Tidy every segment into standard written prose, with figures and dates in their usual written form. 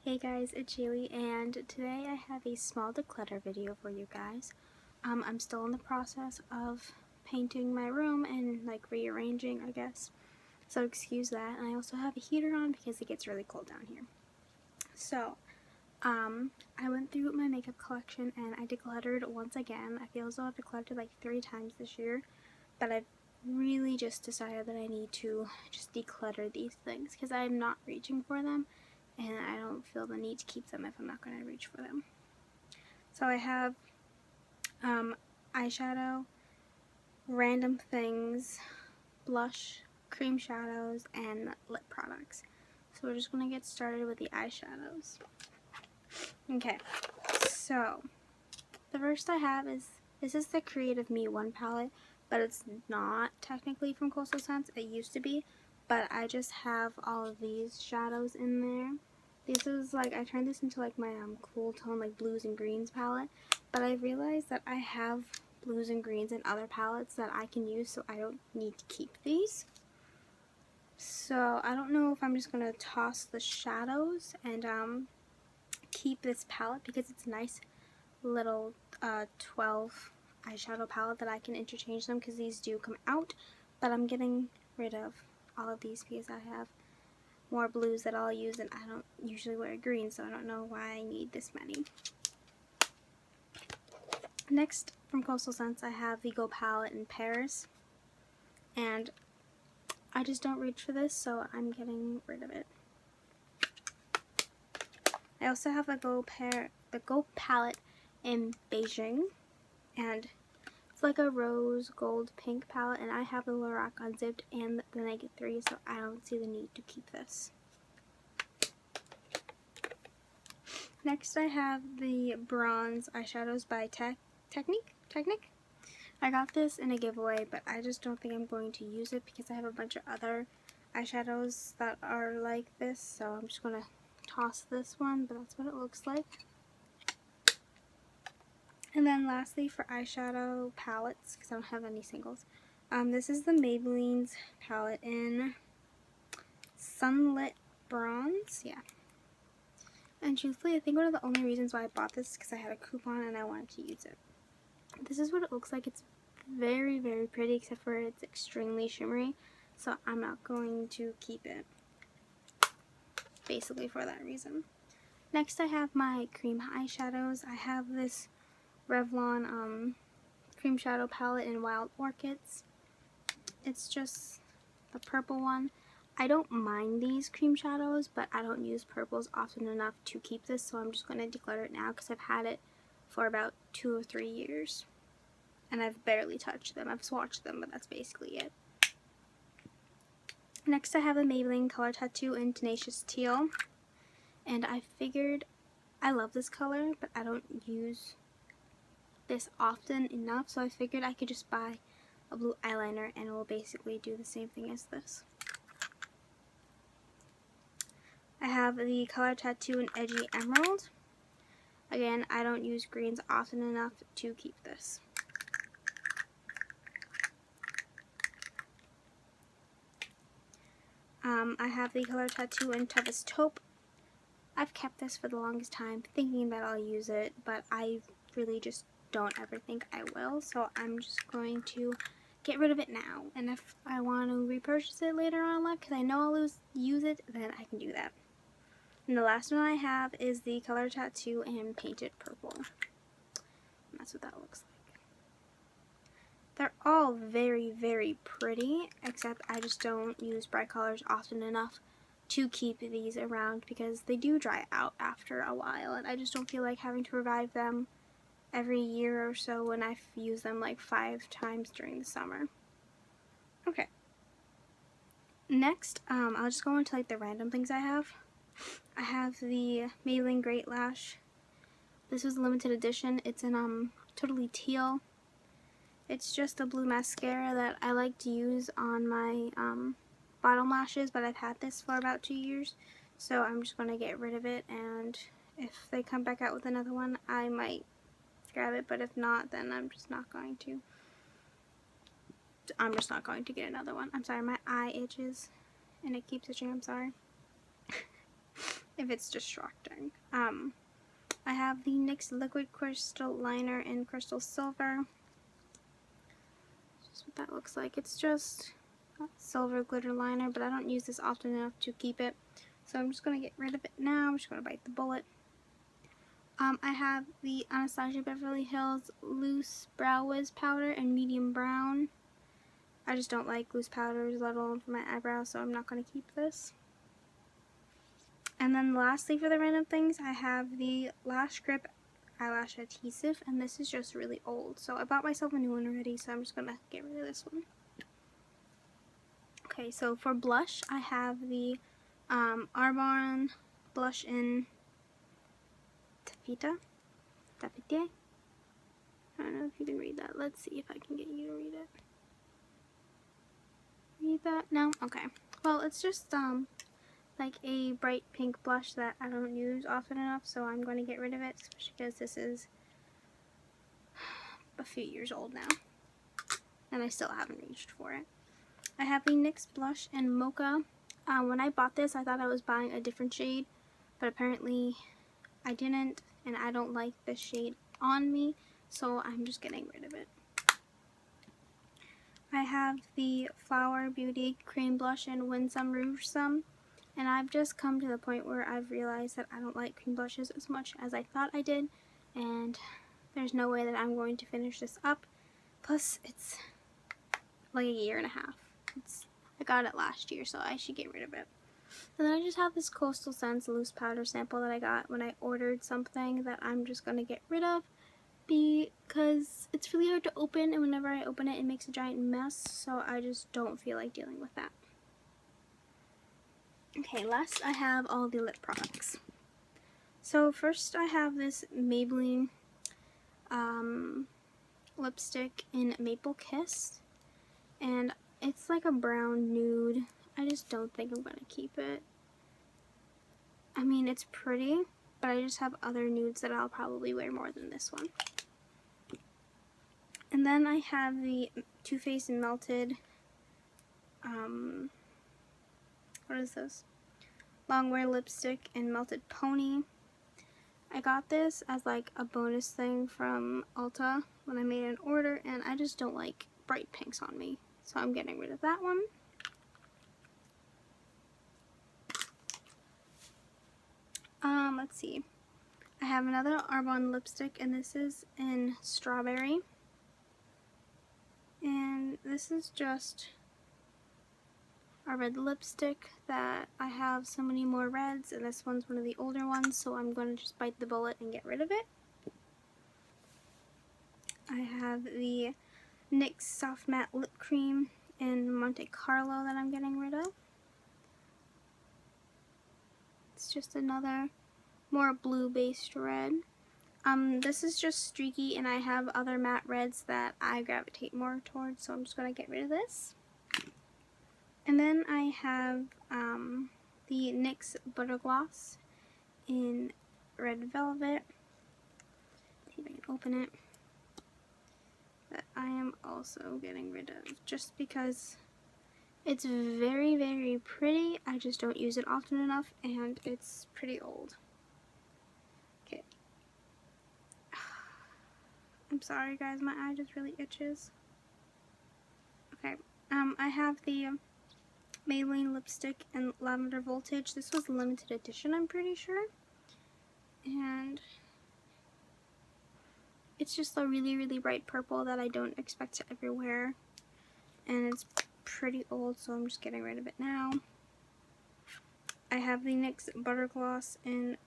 Hey guys, it's Jaylee, and today I have a small declutter video for you guys. I'm still in the process of painting my room and like rearranging, I guess. So excuse that. And I also have a heater on because it gets really cold down here. So, I went through my makeup collection and I decluttered once again. I feel as though I've decluttered like 3 times this year, but I've really just decided that I need to just declutter these things because I'm not reaching for them. And I don't feel the need to keep them if I'm not going to reach for them. So I have eyeshadow, random things, blush, cream shadows, and lip products. So we're just going to get started with the eyeshadows. Okay, so the first I have is, this is the Creative Me 1 palette, but it's not technically from Coastal Scents. It used to be, but I just have all of these shadows in there. This is like, I turned this into like my cool tone, like blues and greens palette, but I realized that I have blues and greens in other palettes that I can use, so I don't need to keep these. So I don't know if I'm just going to toss the shadows and keep this palette because it's a nice little 12 eyeshadow palette that I can interchange them because these do come out, but I'm getting rid of all of these because I have more blues that I'll use, and I don't usually wear green, so I don't know why I need this many. Next, from Coastal Scents, I have the Go palette in Paris, and I just don't reach for this, so I'm getting rid of it. I also have the Go palette in Beijing, and it's like a rose gold pink palette, and I have the Lorac Unzipped and the Naked 3, so I don't see the need to keep this. Next I have the bronze eyeshadows by Technique. I got this in a giveaway, but I just don't think I'm going to use it because I have a bunch of other eyeshadows that are like this, so I'm just going to toss this one, but that's what it looks like. And then lastly, for eyeshadow palettes, because I don't have any singles, this is the Maybelline's palette in Sunlit Bronze, yeah. And truthfully, I think one of the only reasons why I bought this is because I had a coupon and I wanted to use it. This is what it looks like. It's very, very pretty, except for it's extremely shimmery, so I'm not going to keep it, basically for that reason. Next I have my cream eyeshadows. I have this Revlon cream shadow palette in Wild Orchids. It's just the purple one. I don't mind these cream shadows, but I don't use purples often enough to keep this, so I'm just going to declutter it now because I've had it for about 2 or 3 years. And I've barely touched them. I've swatched them, but that's basically it. Next I have the Maybelline Color Tattoo in Tenacious Teal. And I figured, I love this color, but I don't use this often enough, so I figured I could just buy a blue eyeliner and it will basically do the same thing as this. I have the Color Tattoo in Edgy Emerald. Again, I don't use greens often enough to keep this. I have the Color Tattoo in Toughest Taupe. I've kept this for the longest time thinking that I'll use it, but I really just don't ever think I will, so I'm just going to get rid of it now. And if I want to repurchase it later on in life, because I know I'll use it, then I can do that. And the last one I have is the Color Tattoo in Painted Purple. And that's what that looks like. They're all very, very pretty, except I just don't use bright colors often enough to keep these around because they do dry out after a while, and I just don't feel like having to revive them every year or so when I've used them like 5 times during the summer. Okay. Next, I'll just go into like the random things I have. I have the Maybelline Great Lash. This was a limited edition. It's in totally teal. It's just a blue mascara that I like to use on my bottom lashes, but I've had this for about 2 years, so I'm just going to get rid of it, and if they come back out with another one, I might grab it, but if not, then I'm just not going to get another one. I'm sorry, my eye itches, and it keeps itching, I'm sorry. if it's distracting. I have the NYX Liquid Crystal Liner in Crystal Silver. That's what that looks like. It's just a silver glitter liner, but I don't use this often enough to keep it. So I'm just going to get rid of it now. I'm just going to bite the bullet. I have the Anastasia Beverly Hills Loose Brow Wiz Powder in medium brown. I just don't like loose powders, let alone for my eyebrows, so I'm not going to keep this. And then lastly for the random things, I have the Lash Grip Eyelash Adhesive, and this is just really old. So I bought myself a new one already, so I'm just going to get rid of this one. Okay, so for blush, I have the Arbonne blush in Taffeta. I don't know if you can read that. Let's see if I can get you to read it. Read that? No? Okay. Well, it's just like a bright pink blush that I don't use often enough, so I'm going to get rid of it, especially because this is a few years old now, and I still haven't reached for it. I have the NYX blush in Mocha. When I bought this, I thought I was buying a different shade, but apparently I didn't, and I don't like this shade on me, so I'm just getting rid of it. I have the Flower Beauty Cream Blush in Winsome Rouge Some, and I've just come to the point where I've realized that I don't like cream blushes as much as I thought I did, and there's no way that I'm going to finish this up. Plus, it's like a year and a half. I got it last year, so I should get rid of it. And then I just have this Coastal Scents loose powder sample that I got when I ordered something that I'm just going to get rid of, because it's really hard to open, and whenever I open it, it makes a giant mess, so I just don't feel like dealing with that. Okay, last I have all the lip products. So first I have this Maybelline lipstick in Maple Kiss, and it's like a brown nude. I just don't think I'm going to keep it. I mean, it's pretty, but I just have other nudes that I'll probably wear more than this one. And then I have the Too Faced Melted, what is this? Longwear lipstick in Melted Pony. I got this as like a bonus thing from Ulta when I made an order, and I just don't like bright pinks on me, so I'm getting rid of that one. Let's see. I have another Arbonne lipstick, and this is in Strawberry. And this is just a red lipstick that I have so many more reds, and this one's one of the older ones, so I'm going to just bite the bullet and get rid of it. I have the NYX Soft Matte Lip Cream in Monte Carlo that I'm getting rid of. It's just another more blue-based red. This is just streaky, and I have other matte reds that I gravitate more towards, so I'm just going to get rid of this. And then I have the NYX Butter Gloss in Red Velvet. See if I can open it. That I am also getting rid of, just because it's very, very pretty. I just don't use it often enough, and it's pretty old. Okay. I'm sorry guys, my eye just really itches. Okay, I have the Maybelline lipstick in Lavender Voltage. This was limited edition, I'm pretty sure. And it's just a really, really bright purple that I don't expect to ever wear. And it's pretty old, so I'm just getting rid of it now. I have the NYX Butter Gloss in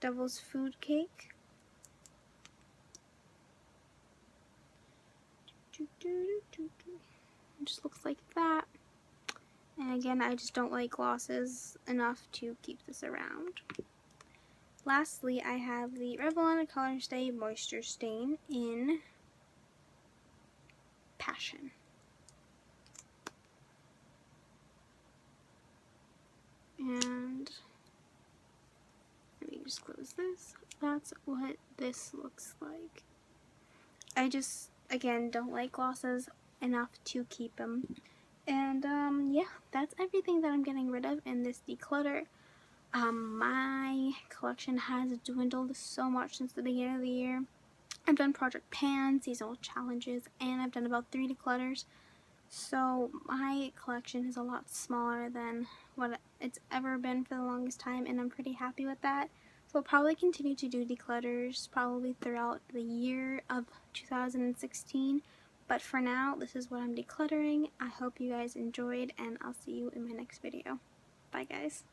Devil's Food Cake. It just looks like that. And again, I just don't like glosses enough to keep this around. Lastly, I have the Revlon Color Stay Moisture Stain in Passion. And let me just close this. That's what this looks like. I just, again, don't like glosses enough to keep them. And yeah, that's everything that I'm getting rid of in this declutter. My collection has dwindled so much since the beginning of the year. I've done Project Pan, seasonal challenges, and I've done about 3 declutters. So my collection is a lot smaller than what it's ever been for the longest time, and I'm pretty happy with that. So I'll probably continue to do declutters probably throughout the year of 2016. But for now, this is what I'm decluttering. I hope you guys enjoyed, and I'll see you in my next video. Bye guys.